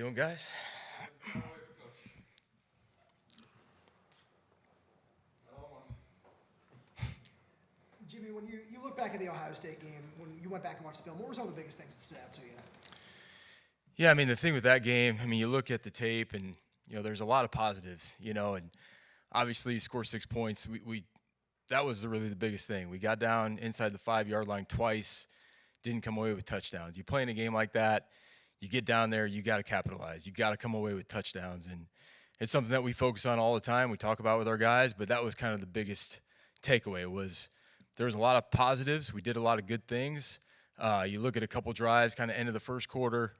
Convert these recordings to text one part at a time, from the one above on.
doing, guys? Jimmie, when you look back at the Ohio State game, when you went back and watched the film, what were some of the biggest things that stood out to you? Yeah, I mean, the thing with that game, I mean, you look at the tape and, there's a lot of positives, and obviously you score 6 points. We that was really the biggest thing. We got down inside the 5-yard line twice, didn't come away with touchdowns. You play in a game like that, you get down there, you got to capitalize. You got to come away with touchdowns. And it's something that we focus on all the time. We talk about with our guys, but that was kind of the biggest takeaway was there was a lot of positives. We did a lot of good things. You look at a couple drives, kind of end of the first quarter,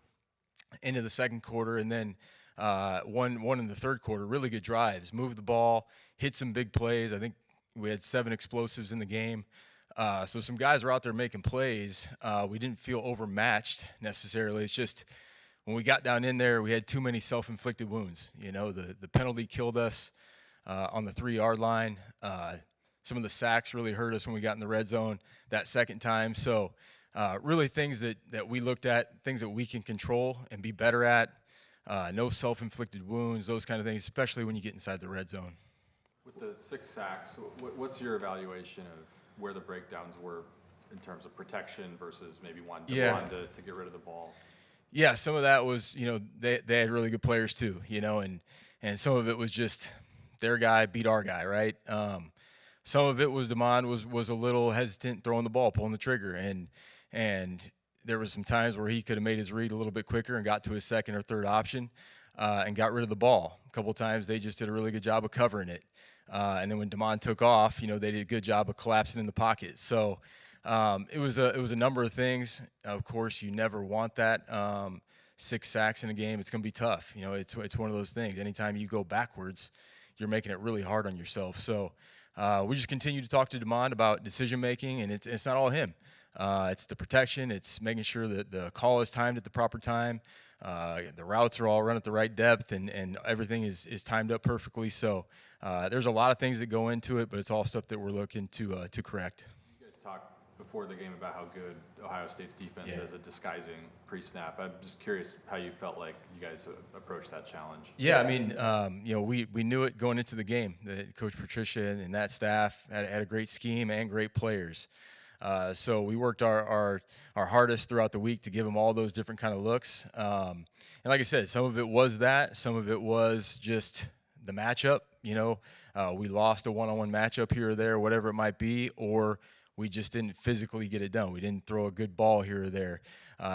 into the second quarter, and then one in the third quarter, really good drives. Moved the ball, hit some big plays. I think we had 7 explosives in the game. So some guys were out there making plays. We didn't feel overmatched necessarily. It's just when we got down in there, we had too many self-inflicted wounds. The penalty killed us on the 3-yard line. Some of the sacks really hurt us when we got in the red zone that second time. So really things that we looked at, things that we can control and be better at. No self-inflicted wounds, those kind of things, especially when you get inside the red zone. With the 6 sacks, what's your evaluation of where the breakdowns were in terms of protection versus maybe one to get rid of the ball? Yeah, some of that was, they had really good players too, and some of it was just their guy beat our guy, right? Some of it was DeMond was a little hesitant throwing the ball, pulling the trigger, and there was some times where he could have made his read a little bit quicker and got to his second or third option and got rid of the ball. A couple of times they just did a really good job of covering it. And then when DeMond took off, they did a good job of collapsing in the pocket. So it was a number of things. Of course, you never want that 6 sacks in a game. It's going to be tough. It's one of those things. Anytime you go backwards, you're making it really hard on yourself. So we just continue to talk to DeMond about decision making, and it's not all him. It's the protection. It's making sure that the call is timed at the proper time. The routes are all run at the right depth, and everything is timed up perfectly. So there's a lot of things that go into it, but it's all stuff that we're looking to correct. You guys talked before the game about how good Ohio State's defense is at disguising pre-snap. I'm just curious how you felt like you guys approached that challenge. Yeah, I mean, we knew it going into the game. That Coach Patricia and that staff had a great scheme and great players. So we worked our hardest throughout the week to give them all those different kind of looks. And like I said, some of it was that. Some of it was just the matchup. We lost a one-on-one matchup here or there, whatever it might be, or we just didn't physically get it done. We didn't throw a good ball here or there.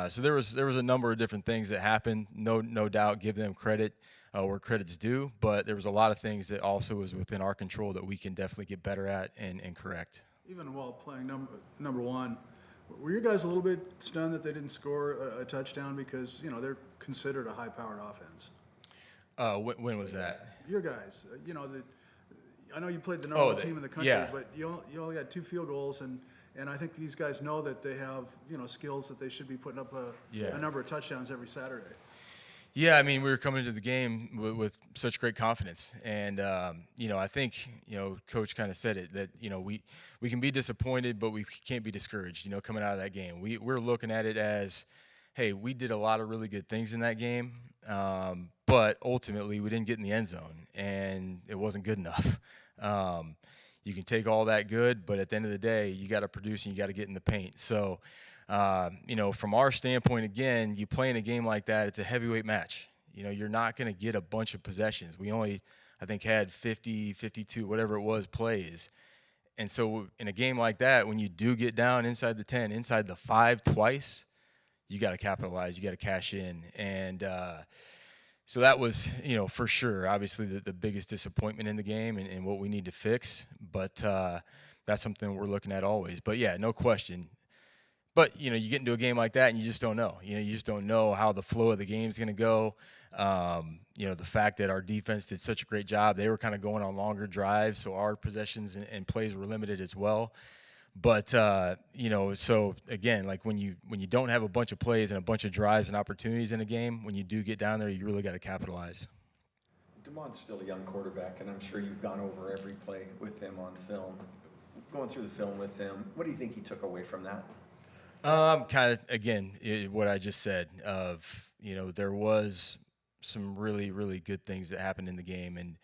So there was a number of different things that happened. No doubt, give them credit where credit's due. But there was a lot of things that also was within our control that we can definitely get better at and correct. Even while playing number one, were you guys a little bit stunned that they didn't score a touchdown because, they're considered a high-powered offense? When was that? Your guys, I know you played the number one team in the country, yeah. but you only had 2 field goals, and I think these guys know that they have, skills that they should be putting up a number of touchdowns every Saturday. Yeah, I mean, we were coming into the game with such great confidence, and I think Coach kind of said it that we can be disappointed, but we can't be discouraged. Coming out of that game, we're looking at it as, hey, we did a lot of really good things in that game, but ultimately we didn't get in the end zone, and it wasn't good enough. You can take all that good, but at the end of the day, you got to produce and you got to get in the paint. So. From our standpoint, again, you play in a game like that, it's a heavyweight match. You're not going to get a bunch of possessions. We only, I think, had 50, 52, whatever it was, plays. And so in a game like that, when you do get down inside the 10, inside the 5 twice, you got to capitalize. You got to cash in. And so that was, for sure, obviously the biggest disappointment in the game and what we need to fix. But that's something we're looking at always. But, yeah, no question. But, you get into a game like that and you just don't know. You just don't know how the flow of the game is going to go. The fact that our defense did such a great job, they were kind of going on longer drives, so our possessions and plays were limited as well. But, so, again, like when you don't have a bunch of plays and a bunch of drives and opportunities in a game, when you do get down there, you really got to capitalize. DeMond's still a young quarterback, and I'm sure you've gone over every play with him on film. Going through the film with him, what do you think he took away from that? Kind of, again, what I just said of, there was some really, really good things that happened in the game,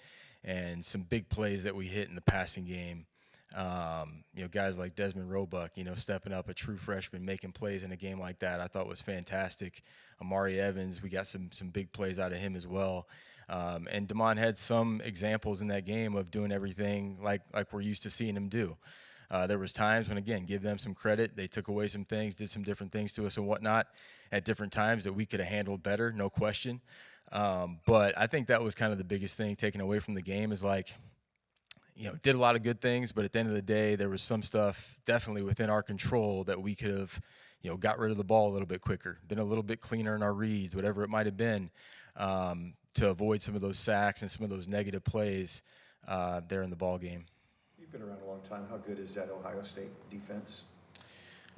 and some big plays that we hit in the passing game. Guys like Desmond Roebuck, stepping up, a true freshman, making plays in a game like that, I thought was fantastic. Amari Evans, we got some big plays out of him as well. And Damon had some examples in that game of doing everything like we're used to seeing him do. There was times when, again, give them some credit. They took away some things, did some different things to us and whatnot at different times that we could have handled better, no question. But I think that was kind of the biggest thing taken away from the game is did a lot of good things, but at the end of the day, there was some stuff definitely within our control that we could have, got rid of the ball a little bit quicker, been a little bit cleaner in our reads, whatever it might have been, to avoid some of those sacks and some of those negative plays there in the ball game. You've been around a long time. How good is that Ohio State defense?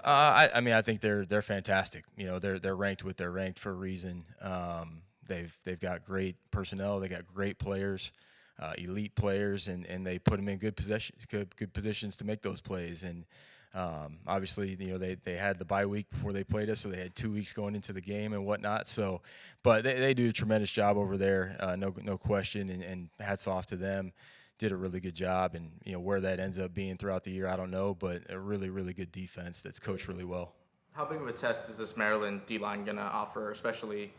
I think they're fantastic. They're ranked what they're ranked for a reason. They've got great personnel. They got great players. Elite players, and they put them in good positions to make those plays. And obviously, they had the bye week before they played us, so they had 2 weeks going into the game and whatnot. So, but they do a tremendous job over there, no question. And hats off to them. Did a really good job. And where that ends up being throughout the year, I don't know. But a really, really good defense that's coached really well. How big of a test is this Maryland D-line going to offer, especially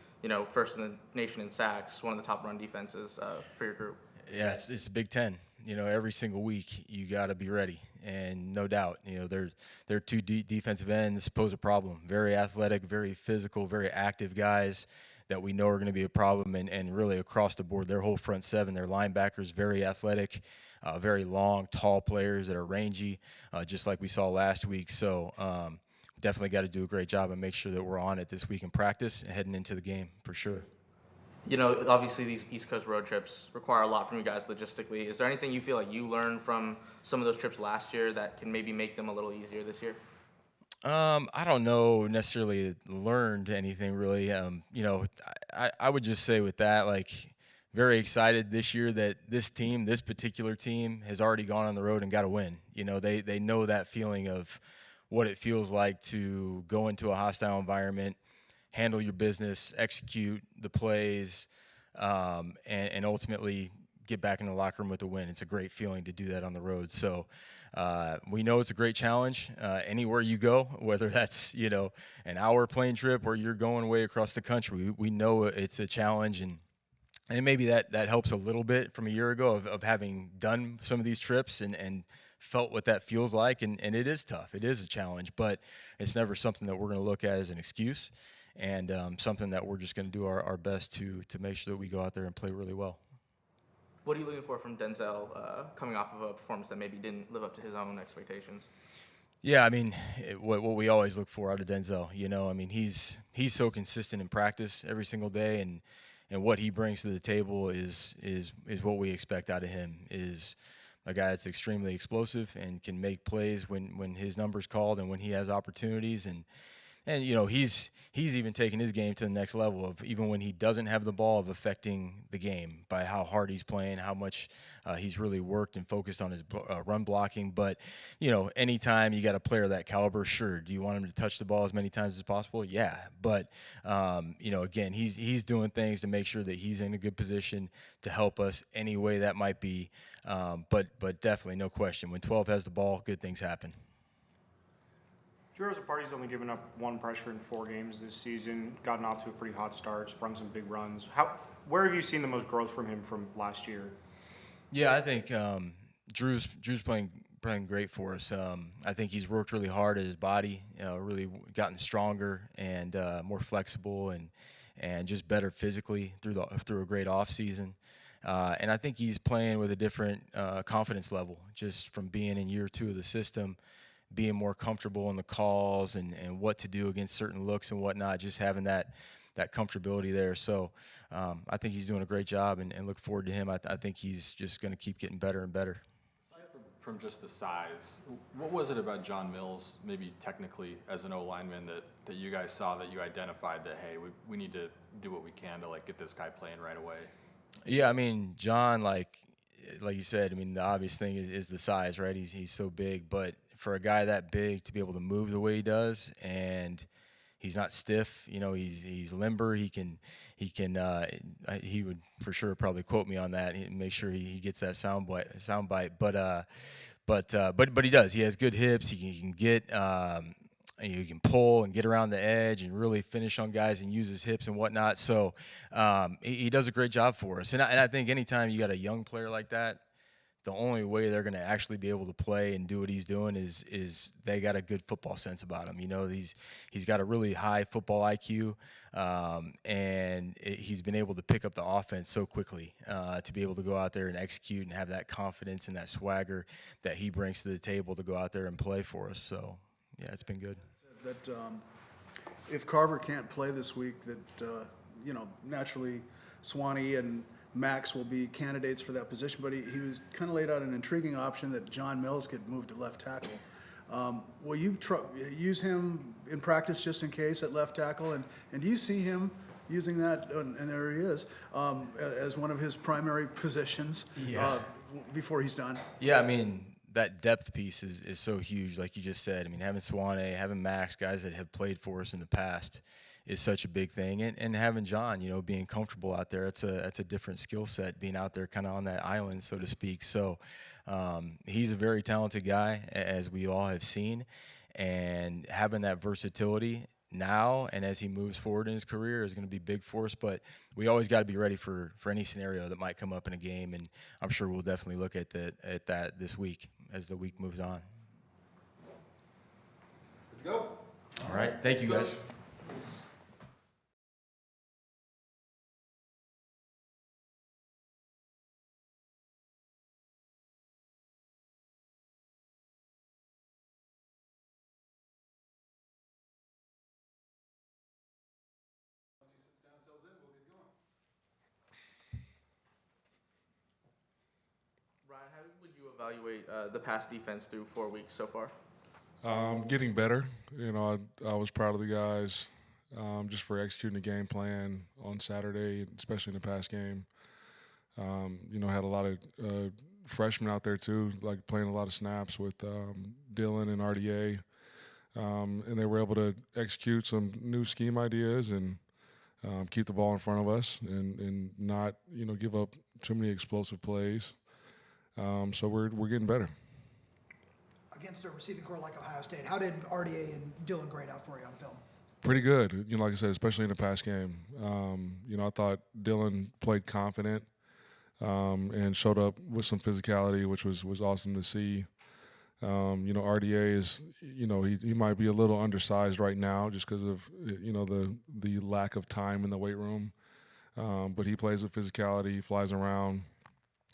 first in the nation in sacks, one of the top run defenses for your group? Yeah, it's Big Ten. Every single week you got to be ready, and no doubt, their two defensive ends pose a problem. Very athletic, very physical, very active guys that we know are going to be a problem, and really across the board, their whole front seven, their linebackers, very athletic, very long, tall players that are rangy, just like we saw last week. So definitely got to do a great job and make sure that we're on it this week in practice and heading into the game for sure. Obviously these East Coast road trips require a lot from you guys logistically. Is there anything you feel like you learned from some of those trips last year that can maybe make them a little easier this year? I don't know necessarily learned anything really. I would just say with that, very excited this year that this particular team has already gone on the road and got a win. They know that feeling of what it feels like to go into a hostile environment, handle your business, execute the plays, and ultimately get back in the locker room with a win. It's a great feeling to do that on the road. So we know it's a great challenge anywhere you go, whether that's, an hour plane trip or you're going way across the country. We know it's a challenge, and maybe that helps a little bit from a year ago of having done some of these trips and felt what that feels like. And it is tough. It is a challenge, but it's never something that we're going to look at as an excuse. And something that we're just going to do our best to make sure that we go out there and play really well. What are you looking for from Denzel coming off of a performance that maybe didn't live up to his own expectations? Yeah, what we always look for out of Denzel, he's so consistent in practice every single day, and what he brings to the table is what we expect out of him. Is a guy that's extremely explosive and can make plays when his number's called and when he has opportunities. And he's even taken his game to the next level of even when he doesn't have the ball of affecting the game by how hard he's playing, how much he's really worked and focused on his run blocking. But, anytime you got a player of that caliber, sure, do you want him to touch the ball as many times as possible? Yeah. But, again, he's doing things to make sure that he's in a good position to help us any way that might be. But definitely, no question, when 12 has the ball, good things happen. Drew Party's only given up one pressure in 4 games this season, gotten off to a pretty hot start, sprung some big runs. Where have you seen the most growth from him from last year? Yeah, I think Drew's playing great for us. I think he's worked really hard at his body, really gotten stronger and more flexible and just better physically through a great off season. And I think he's playing with a different confidence level just from being in year 2 of the system, being more comfortable in the calls and what to do against certain looks and whatnot, just having that comfortability there. So I think he's doing a great job and look forward to him. I think he's just going to keep getting better and better. From just the size, what was it about John Mills, maybe technically as an O-lineman, that you guys saw that you identified that, hey, we need to do what we can to get this guy playing right away? Yeah, John, like you said, the obvious thing is the size, right? He's so big, but for a guy that big to be able to move the way he does, and He's not stiff. You know, he's limber. He would for sure probably quote me on that and make sure he gets that sound bite. But he does. He has good hips. He can get. He can pull and get around the edge and really finish on guys and use his hips and whatnot. So he does a great job for us. And I think anytime you got a young player like that, the only way they're going to actually be able to play and do what he's doing is they got a good football sense about him. You know, he's got a really high football IQ, and he's been able to pick up the offense so quickly to be able to go out there and execute and have that confidence and that swagger that he brings to the table to go out there and play for us. So, yeah, it's been good. That if Carver can't play this week, that naturally Swanee and Max will be candidates for that position, but he was kind of laid out an intriguing option that John Mills could move to left tackle. Will you use him in practice just in case at left tackle? And do you see him using that, and there he is, as one of his primary positions before he's done? Yeah, I mean, that depth piece is so huge, like you just said. I mean, having Swanee, having Max, guys that have played for us in the past, is such a big thing, and having John, being comfortable out there, that's a different skill set, being out there kind of on that island, so to speak. So he's a very talented guy, as we all have seen, and having that versatility now and as he moves forward in his career is going to be big for us. But we always got to be ready for any scenario that might come up in a game, and I'm sure we'll definitely look at that this week as the week moves on. Good to go. All right, thank you guys. Ryan, how would you evaluate the pass defense through 4 weeks so far? Getting better. I was proud of the guys just for executing the game plan on Saturday, especially in the pass game. Had a lot of freshmen out there too, like playing a lot of snaps with Dylan and RDA, and they were able to execute some new scheme ideas and keep the ball in front of us and not give up too many explosive plays. So we're getting better. Against a receiving core like Ohio State, how did RDA and Dylan grade out for you on film? Pretty good. Like I said, especially in the pass game. I thought Dylan played confident and showed up with some physicality, which was awesome to see. RDA is, he might be a little undersized right now just because of, the lack of time in the weight room. But he plays with physicality, he flies around.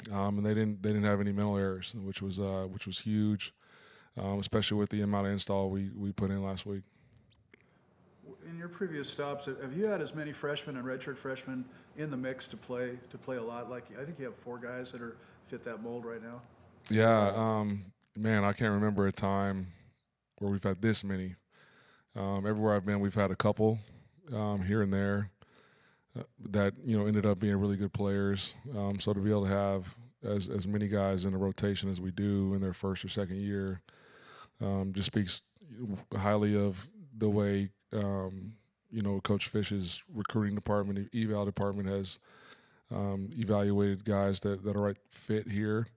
And they didn't have any mental errors, which was huge, especially with the amount of install we put in last week. In your previous stops, have you had as many freshmen and redshirt freshmen in the mix to play a lot? Like, I think you have 4 guys that fit that mold right now. Yeah, man, I can't remember a time where we've had this many. Everywhere I've been, we've had a couple here and there. That ended up being really good players. So to be able to have as many guys in the rotation as we do in their first or second year just speaks highly of the way Coach Fish's recruiting department, eval department has evaluated guys that are right fit here,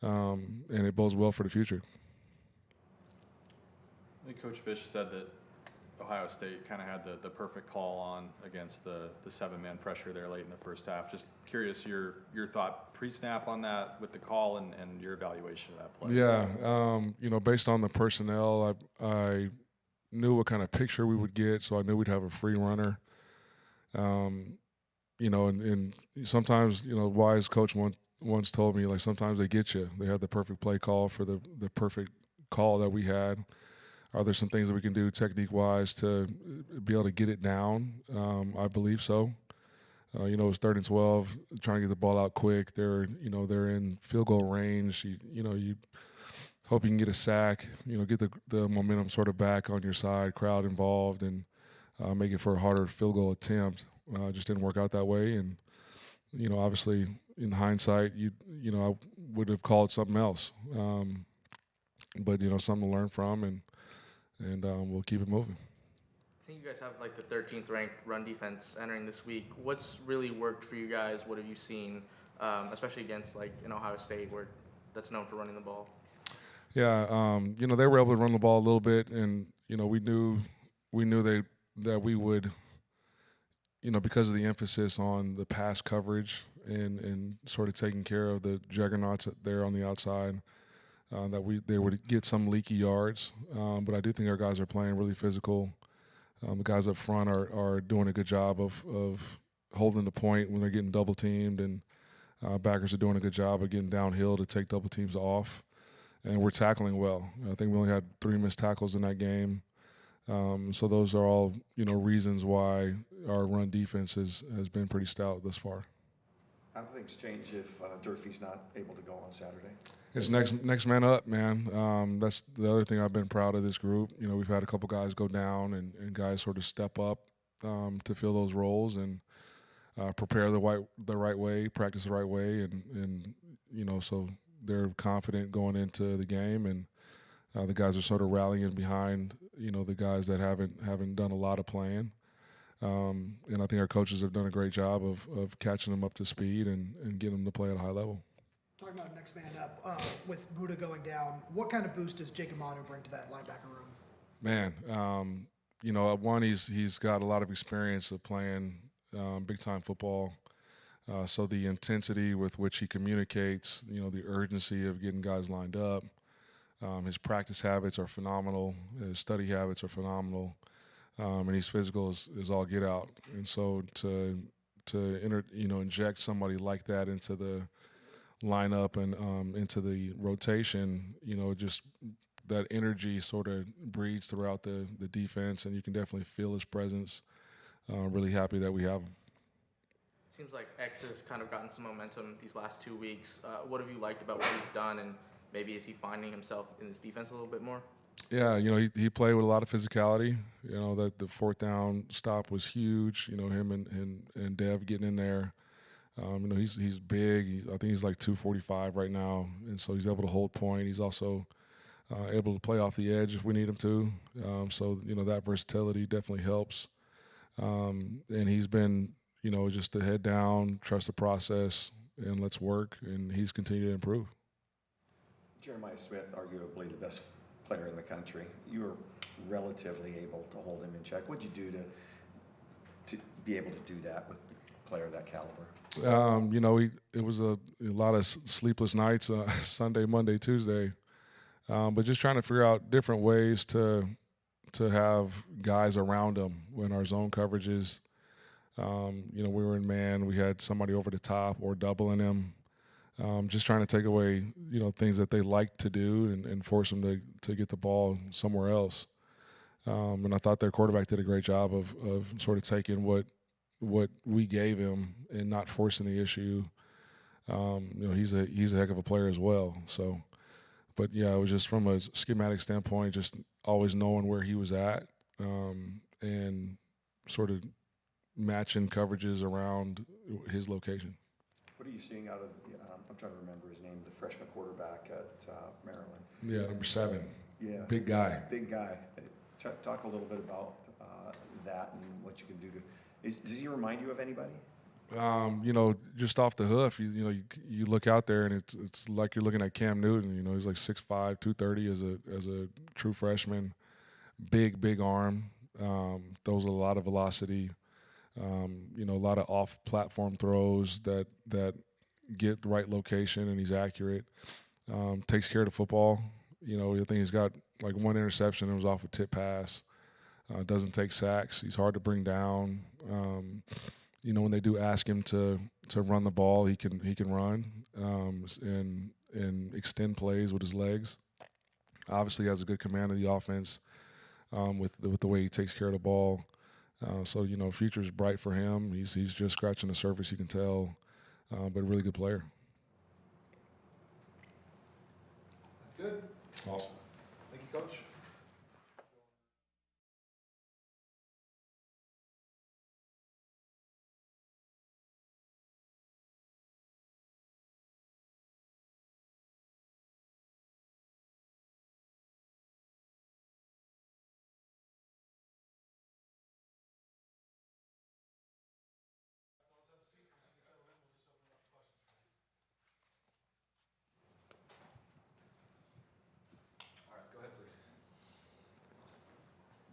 and it bodes well for the future. I think Coach Fish said that Ohio State kind of had the perfect call on against the 7-man pressure there late in the first half. Just curious your thought pre-snap on that with the call and your evaluation of that play. Yeah, based on the personnel, I knew what kind of picture we would get, so I knew we'd have a free runner. And sometimes, wise coach once told me, like, sometimes they get you. They have the perfect play call for the perfect call that we had. Are there some things that we can do technique-wise to be able to get it down? I believe so. It was 3rd and 12, trying to get the ball out quick. They're in field goal range. You hope you can get a sack. Get the momentum sort of back on your side, crowd involved, and make it for a harder field goal attempt. Just didn't work out that way, and obviously in hindsight, I would have called something else. But something to learn from, and we'll keep it moving. I think you guys have like the 13th ranked run defense entering this week. What's really worked for you guys? What have you seen, especially against like in Ohio State, where that's known for running the ball? Yeah, they were able to run the ball a little bit, and we knew that we would, because of the emphasis on the pass coverage and sort of taking care of the juggernauts there on the outside, they would get some leaky yards. But I do think our guys are playing really physical. The guys up front are doing a good job of holding the point when they're getting double teamed, and backers are doing a good job of getting downhill to take double teams off. And we're tackling well. I think we only had 3 missed tackles in that game. So those are all, reasons why our run defense has been pretty stout thus far. How do things change if Durfee's not able to go on Saturday? It's next man up, man. That's the other thing I've been proud of this group. We've had a couple guys go down and guys sort of step up to fill those roles and prepare the right way, practice the right way, and so they're confident going into the game, and the guys are sort of rallying behind the guys that haven't done a lot of playing. And I think our coaches have done a great job of catching them up to speed and getting them to play at a high level. Talking about next man up, with Buddha going down, what kind of boost does Jacob Manu bring to that linebacker room? Man, one, he's got a lot of experience of playing big-time football. So the intensity with which he communicates, the urgency of getting guys lined up, his practice habits are phenomenal. His study habits are phenomenal. And he's physical is all get out. And so to inject somebody like that into the lineup and into the rotation, just that energy sort of breeds throughout the defense, and you can definitely feel his presence. Really happy that we have him. Seems like X has kind of gotten some momentum these last 2 weeks. What have you liked about what he's done, and maybe is he finding himself in his defense a little bit more? Yeah, he played with a lot of physicality. That the 4th down stop was huge. Him and Dev getting in there. He's big. I think he's like 245 right now, and so he's able to hold point. He's also able to play off the edge if we need him to. So that versatility definitely helps. And he's been just to head down, trust the process, and let's work. And he's continued to improve. Jeremiah Smith, arguably the best player in the country. You were relatively able to hold him in check. What'd you do to be able to do that with a player of that caliber? It was a lot of sleepless nights, Sunday, Monday, Tuesday, but just trying to figure out different ways to have guys around him when our zone coverages. We were in man. We had somebody over the top or doubling him. Just trying to take away, things that they like to do and force them to get the ball somewhere else. And I thought their quarterback did a great job of sort of taking what we gave him and not forcing the issue. He's a heck of a player as well. So, but yeah, it was just from a schematic standpoint, just always knowing where he was at and sort of matching coverages around his location. What are you seeing out of, I'm trying to remember his name, the freshman quarterback at Maryland? Yeah, number 7. Yeah. Big guy. Big guy. Talk a little bit about that and what you can do does he remind you of anybody? Just off the hoof, you look out there and it's like you're looking at Cam Newton. He's like 6'5", 230 as a true freshman. Big arm. Throws a lot of velocity. A lot of off-platform throws that get the right location, and he's accurate. Takes care of the football. I think he's got like 1 interception. It was off a tip pass. Doesn't take sacks. He's hard to bring down. When they do ask him to run the ball, he can run and extend plays with his legs. Obviously, has a good command of the offense with the way he takes care of the ball. So future's bright for him. He's just scratching the surface, you can tell, but a really good player. Good. Awesome. Thank you, Coach.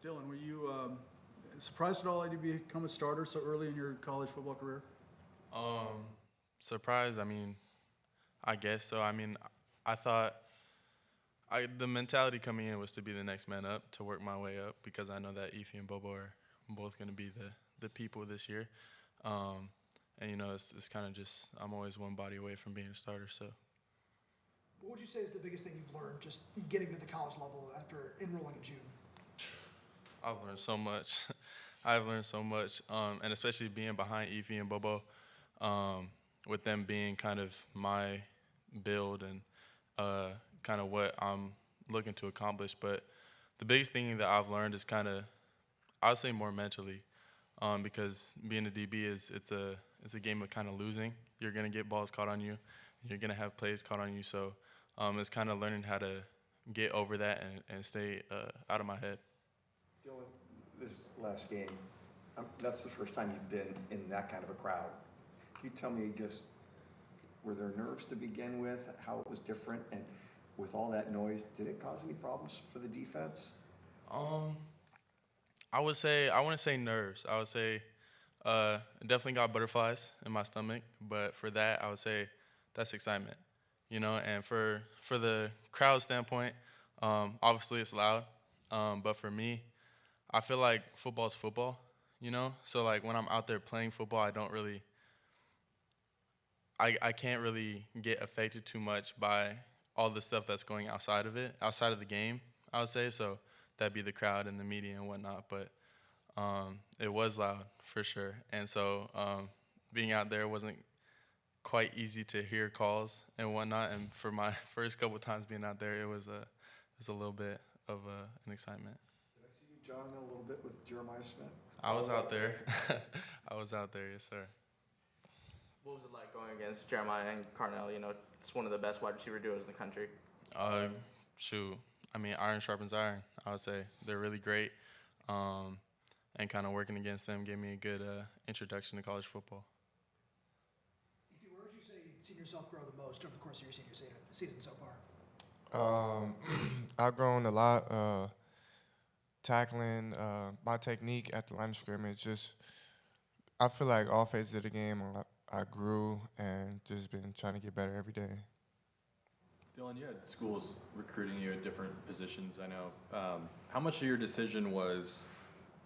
Dylan, were you surprised at all that you become a starter so early in your college football career? Surprised. I mean, I guess so. I mean, I thought the mentality coming in was to be the next man up, to work my way up, because I know that Efi and Bobo are both going to be the people this year. And, you know, it's kind of just, I'm always one body away from being a starter. So What would you say is the biggest thing you've learned just getting to the college level after enrolling in June? I've learned so much. I've learned so much, and especially being behind Efi and Bobo, with them being kind of my build and kind of what I'm looking to accomplish. But the biggest thing that I've learned is kind of, I would say more mentally, because being a DB it's a game of kind of losing. You're gonna get balls caught on you, and you're gonna have plays caught on you. So it's kind of learning how to get over that and stay out of my head. Dylan, this last game, that's the first time you've been in that kind of a crowd. Can you tell me just, were there nerves to begin with, how it was different, and with all that noise, did it cause any problems for the defense? I wouldn't say nerves. I would say definitely got butterflies in my stomach, but for that, I would say that's excitement, you know. And for the crowd standpoint, obviously it's loud, but for me, I feel like football's football, you know. So like when I'm out there playing football, I can't really get affected too much by all the stuff that's going outside of it, outside of the game, I would say. So that'd be the crowd and the media and whatnot. But it was loud for sure. And so being out there wasn't quite easy to hear calls and whatnot. And for my first couple times being out there, it was a little bit of an excitement. Did I see you jogging a little bit with Jeremiah Smith? I was out there. I was out there, yes, sir. What was it like going against Jeremiah and Carnell? You know, it's one of the best wide receiver duos in the country. Shoot, I mean, iron sharpens iron, I would say. They're really great. And kind of working against them gave me a good introduction to college football. Where would you say you've seen yourself grow the most over the course of your senior season so far? I've grown a lot. Tackling, my technique at the line of scrimmage, I feel like all phases of the game I grew and just been trying to get better every day. Dylan, you had schools recruiting you at different positions, I know. How much of your decision was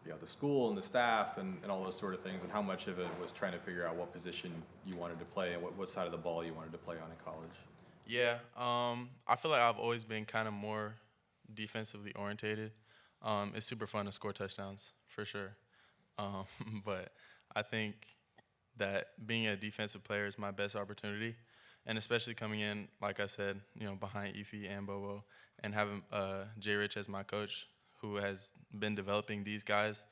the school and the staff and all those sort of things, and how much of it was trying to figure out what position you wanted to play and what side of the ball you wanted to play on in college? Yeah, I feel like I've always been kind of more defensively orientated. It's super fun to score touchdowns, for sure. But I think that being a defensive player is my best opportunity, and especially coming in, like I said, behind Efi and Bobo, and having J. Rich as my coach, who has been developing these guys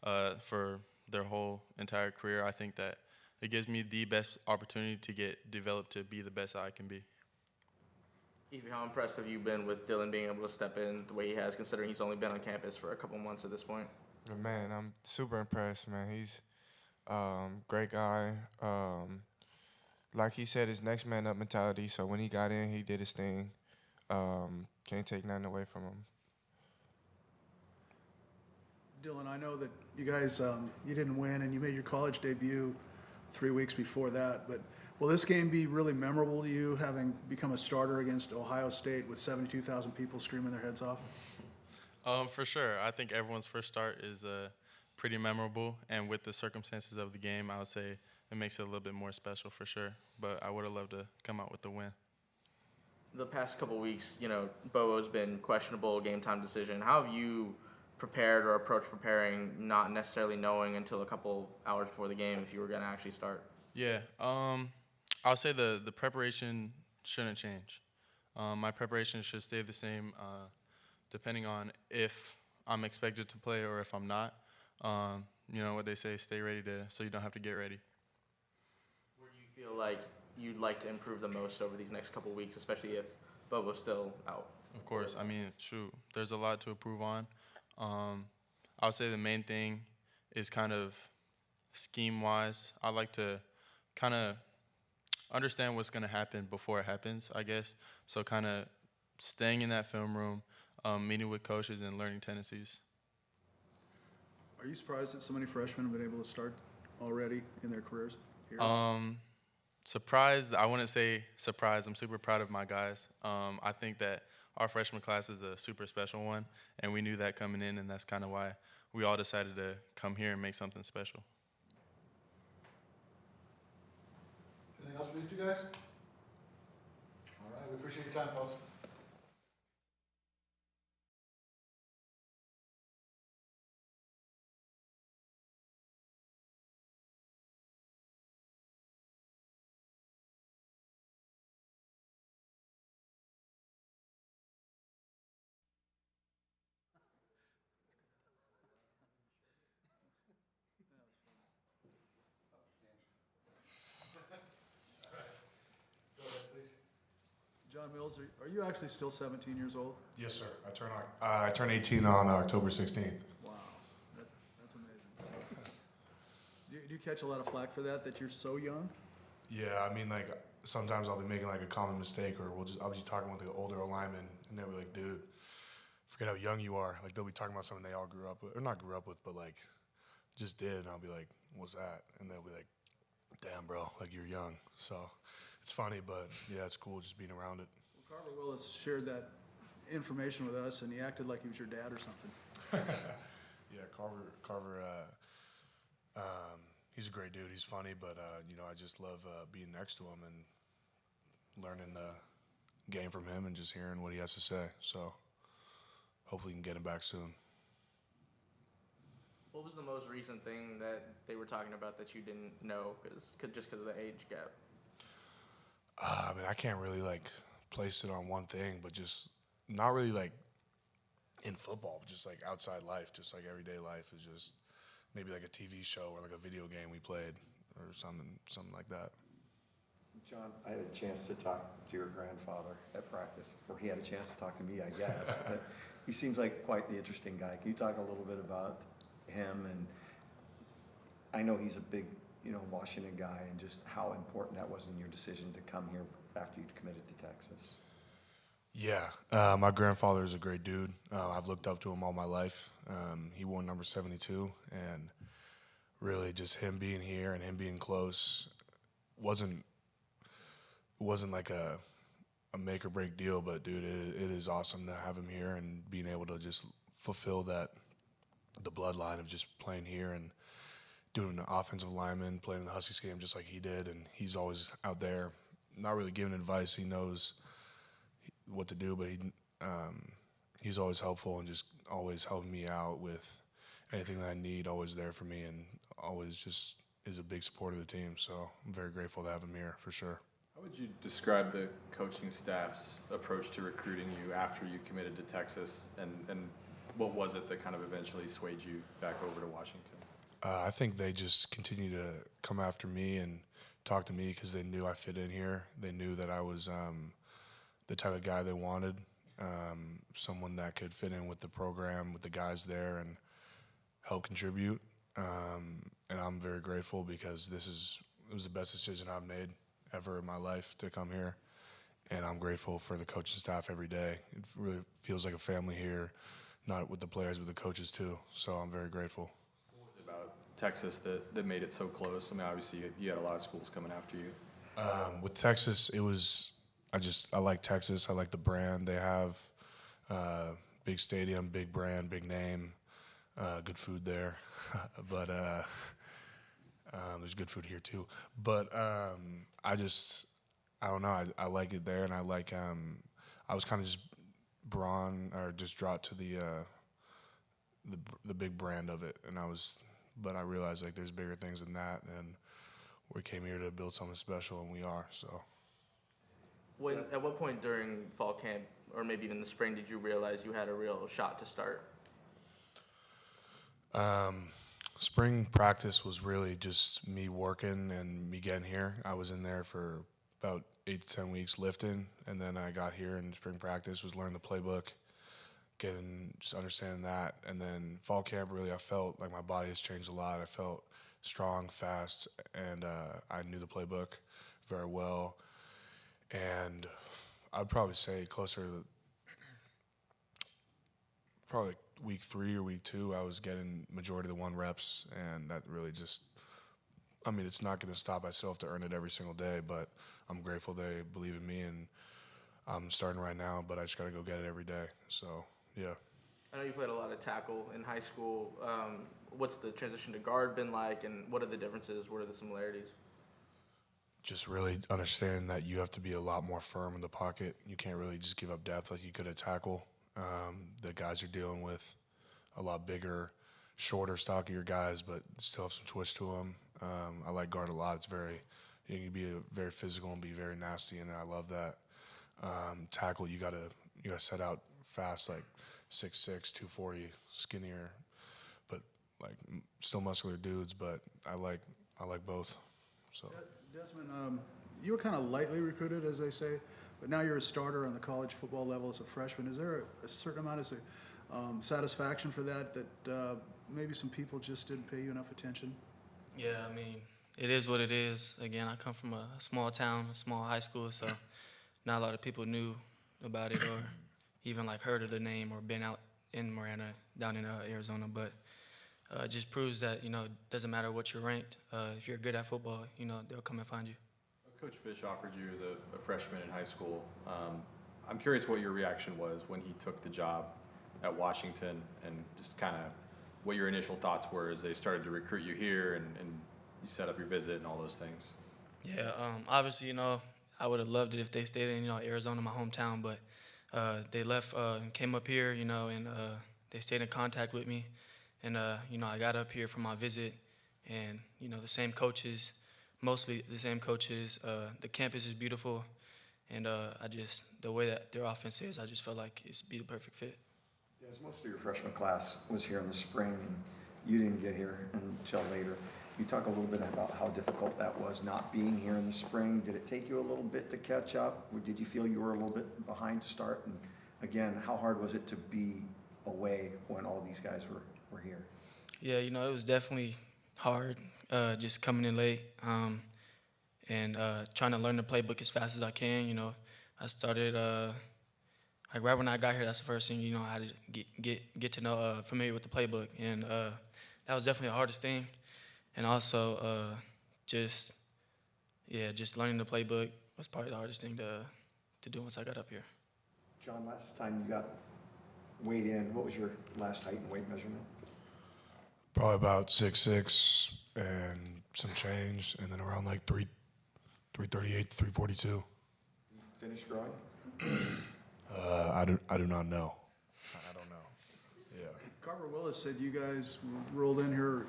for their whole entire career. I think that it gives me the best opportunity to get developed to be the best I can be. Efi, how impressed have you been with Dylan being able to step in the way he has, considering he's only been on campus for a couple months at this point? Man, I'm super impressed, man. He's great guy. Like he said, his next man up mentality. So when he got in, he did his thing. Can't take nothing away from him. Dylan, I know that you guys, you didn't win and you made your college debut 3 weeks before that, but will this game be really memorable to you, having become a starter against Ohio State with 72,000 people screaming their heads off? For sure. I think everyone's first start is pretty memorable, and with the circumstances of the game, I would say it makes it a little bit more special for sure. But I would have loved to come out with the win. The past couple weeks, Bobo's been questionable, game time decision. How have you prepared or approached preparing, not necessarily knowing until a couple hours before the game if you were going to actually start? Yeah, I'll say the preparation shouldn't change. My preparation should stay the same depending on if I'm expected to play or if I'm not. What they say, stay ready so you don't have to get ready. Where do you feel like you'd like to improve the most over these next couple weeks, especially if Bobo's still out? Of course. I mean, shoot, there's a lot to improve on. I would say the main thing is kind of scheme-wise. I like to kind of understand what's going to happen before it happens, I guess. So kind of staying in that film room, meeting with coaches and learning tendencies. Are you surprised that so many freshmen have been able to start already in their careers here? Surprised, I wouldn't say surprised. I'm super proud of my guys. I think that our freshman class is a super special one, and we knew that coming in, and that's kind of why we all decided to come here and make something special. Anything else for these two guys? All right, we appreciate your time, folks. John Mills, are you actually still 17 years old? Yes, sir. I turn 18 on October 16th. Wow, that's amazing. Do you catch a lot of flack for that you're so young? Yeah, I mean, like sometimes I'll be making like a common mistake, or I'll be talking with the older lineman, and they'll be like, "Dude, forget how young you are." Like they'll be talking about something they all grew up with, or not grew up with, but like just did, and I'll be like, "What's that?" And they'll be like, "Damn, bro, like you're young." So it's funny, but yeah, it's cool just being around it. Well, Carver Willis shared that information with us, and he acted like he was your dad or something. Yeah, Carver. He's a great dude. He's funny, but I just love being next to him and learning the game from him and just hearing what he has to say. So hopefully we can get him back soon. What was the most recent thing that they were talking about that you didn't know just because of the age gap? I mean, I can't really like place it on one thing, but just not really like in football, but just like outside life, just like everyday life is just maybe like a TV show or like a video game we played or something like that. John, I had a chance to talk to your grandfather at practice, or he had a chance to talk to me, I guess. But he seems like quite the interesting guy. Can you talk a little bit about him? And I know he's a big, Washington guy, and just how important that was in your decision to come here after you'd committed to Texas. Yeah, my grandfather is a great dude. I've looked up to him all my life. He wore number 72, and really just him being here and him being close wasn't like a make or break deal, but dude, it is awesome to have him here and being able to just fulfill the bloodline of just playing here and doing an offensive lineman, playing in the Huskies game just like he did, and he's always out there, not really giving advice. He knows what to do, but he's always helpful and just always helping me out with anything that I need, always there for me, and always just is a big supporter of the team. So I'm very grateful to have him here for sure. How would you describe the coaching staff's approach to recruiting you after you committed to Texas, and what was it that kind of eventually swayed you back over to Washington? I think they just continue to come after me and talk to me because they knew I fit in here. They knew that I was the type of guy they wanted, someone that could fit in with the program, with the guys there, and help contribute. And I'm very grateful because it was the best decision I've made ever in my life to come here. And I'm grateful for the coaching staff every day. It really feels like a family here, not with the players, but the coaches too. So I'm very grateful. What was it about Texas that made it so close? I mean, obviously you had a lot of schools coming after you. With Texas, it was I like Texas. I like the brand they have. Big stadium, big brand, big name, good food there. But there's good food here too. But I don't know. I like it there, and I like. I was kind of just brought to the big brand of it, and but I realized like there's bigger things than that, and we came here to build something special, and we are. So. At what point during fall camp, or maybe even the spring, did you realize you had a real shot to start? Spring practice was really just me working and me getting here. I was in there for about 8 to 10 weeks lifting, and then I got here in spring practice, was learning the playbook, just understanding that. And then fall camp, really, I felt like my body has changed a lot. I felt strong, fast, and I knew the playbook very well. And I'd probably say closer to probably week 3 or week 2, I was getting majority of the 1 reps, and that really just, I mean, it's not going to stop myself to earn it every single day, but I'm grateful they believe in me, and I'm starting right now, but I just got to go get it every day. So, yeah. I know you played a lot of tackle in high school. What's the transition to guard been like, and what are the differences? What are the similarities? Just really understanding that you have to be a lot more firm in the pocket. You can't really just give up depth like you could at tackle. The guys you're dealing with a lot bigger, shorter, stockier guys, but still have some twitch to them. I like guard a lot. It's you can be very physical and be very nasty, and I love that. Tackle, you gotta set out fast, like 6'6", 240, skinnier, but like still muscular dudes. But I like both. So. Desmond, you were kind of lightly recruited, as they say, but now you're a starter on the college football level as a freshman. Is there a certain amount of satisfaction for that maybe some people just didn't pay you enough attention? Yeah, I mean, it is what it is. Again, I come from a small town, a small high school, so not a lot of people knew about it or even like heard of the name or been out in Marana, down in Arizona. But it just proves that, it doesn't matter what you're ranked. If you're good at football, they'll come and find you. Coach Fish offered you as a freshman in high school. I'm curious what your reaction was when he took the job at Washington, and just kind of what your initial thoughts were as they started to recruit you here and you set up your visit and all those things. Yeah, obviously, I would have loved it if they stayed in, Arizona, my hometown, but they left and came up here, and they stayed in contact with me. And, I got up here for my visit, and, the same coaches, mostly the same coaches. The campus is beautiful, and the way that their offense is, I just felt like it'd be the perfect fit. Yes, most of your freshman class was here in the spring, and you didn't get here until later. You talk a little bit about how difficult that was not being here in the spring. Did it take you a little bit to catch up, or did you feel you were a little bit behind to start? And again, how hard was it to be away when all these guys were here? Yeah, it was definitely hard, just coming in late and trying to learn the playbook as fast as I can. I started like right when I got here. That's the first thing I had to get to know, familiar with the playbook, and that was definitely the hardest thing. And also just learning the playbook was probably the hardest thing to do once I got up here. John, last time you got weighed in, what was your last height and weight measurement? Probably about 6'6" and some change, and then around like 338 to 342. You finished growing? I do not know. I don't know. Yeah. Carver Willis said you guys rolled in here,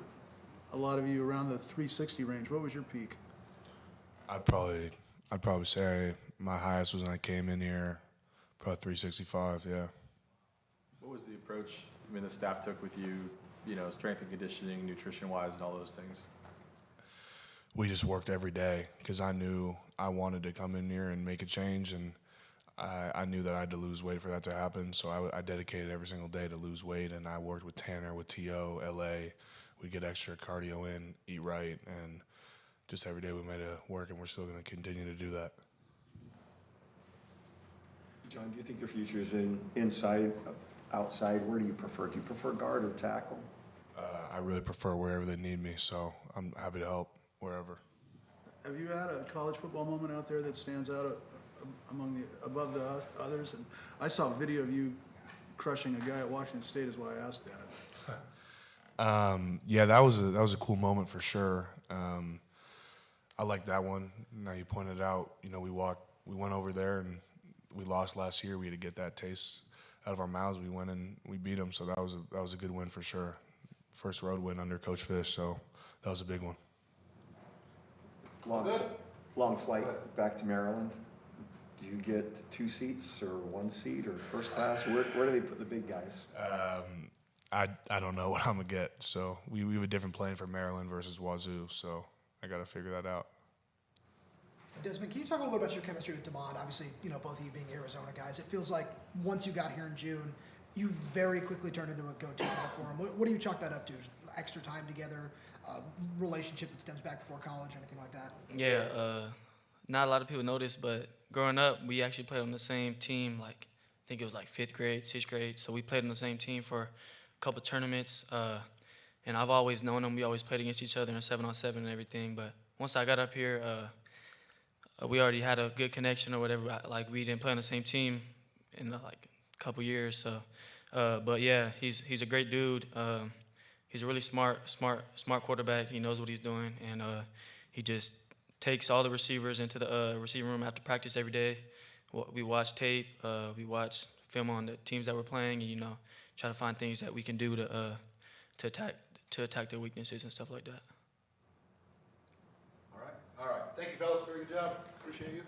a lot of you around the 360 range. What was your peak? I'd probably say my highest was when I came in here, probably 365. Yeah. What was the approach the staff took with you, strength and conditioning, nutrition-wise, and all those things? We just worked every day because I knew I wanted to come in here and make a change, and I knew that I had to lose weight for that to happen. So I dedicated every single day to lose weight, and I worked with Tanner, with T.O., L.A. We get extra cardio in, eat right, and just every day we made it work, and we're still going to continue to do that. John, do you think your future is inside, outside? Where do you prefer? Do you prefer guard or tackle? I really prefer wherever they need me, so I'm happy to help wherever. Have you had a college football moment out there that stands out above the others? And I saw a video of you crushing a guy at Washington State, is why I asked that. Yeah, that was a cool moment for sure. I like that one. Now you pointed out, we went over there and we lost last year. We had to get that taste out of our mouths. We went and we beat them, so that was a good win for sure. First road win under Coach Fish, so that was a big one. Long flight back to Maryland. Do you get 2 seats or 1 seat or first class? Where do they put the big guys? I don't know what I'm gonna get. So we have a different plane for Maryland versus Wazoo, so I got to figure that out. Desmond, can you talk a little bit about your chemistry with Demond? Obviously, both of you being Arizona guys, it feels like once you got here in June, you very quickly turned into a go-to guy for him. What do you chalk that up to? Extra time together, relationship that stems back before college, anything like that? Yeah, not a lot of people notice, but growing up, we actually played on the same team. Like, I think it was like 5th grade, 6th grade. So we played on the same team for couple tournaments, and I've always known him. We always played against each other in 7-on-7 and everything. But once I got up here, we already had a good connection or whatever. Like we didn't play on the same team in like a couple years. So, but yeah, he's a great dude. He's a really smart quarterback. He knows what he's doing, and he just takes all the receivers into the receiving room after practice every day. We watch tape. We watch film on the teams that we're playing, and try to find things that we can do to attack their weaknesses and stuff like that. All right. Thank you, fellas. Very good job. Appreciate you.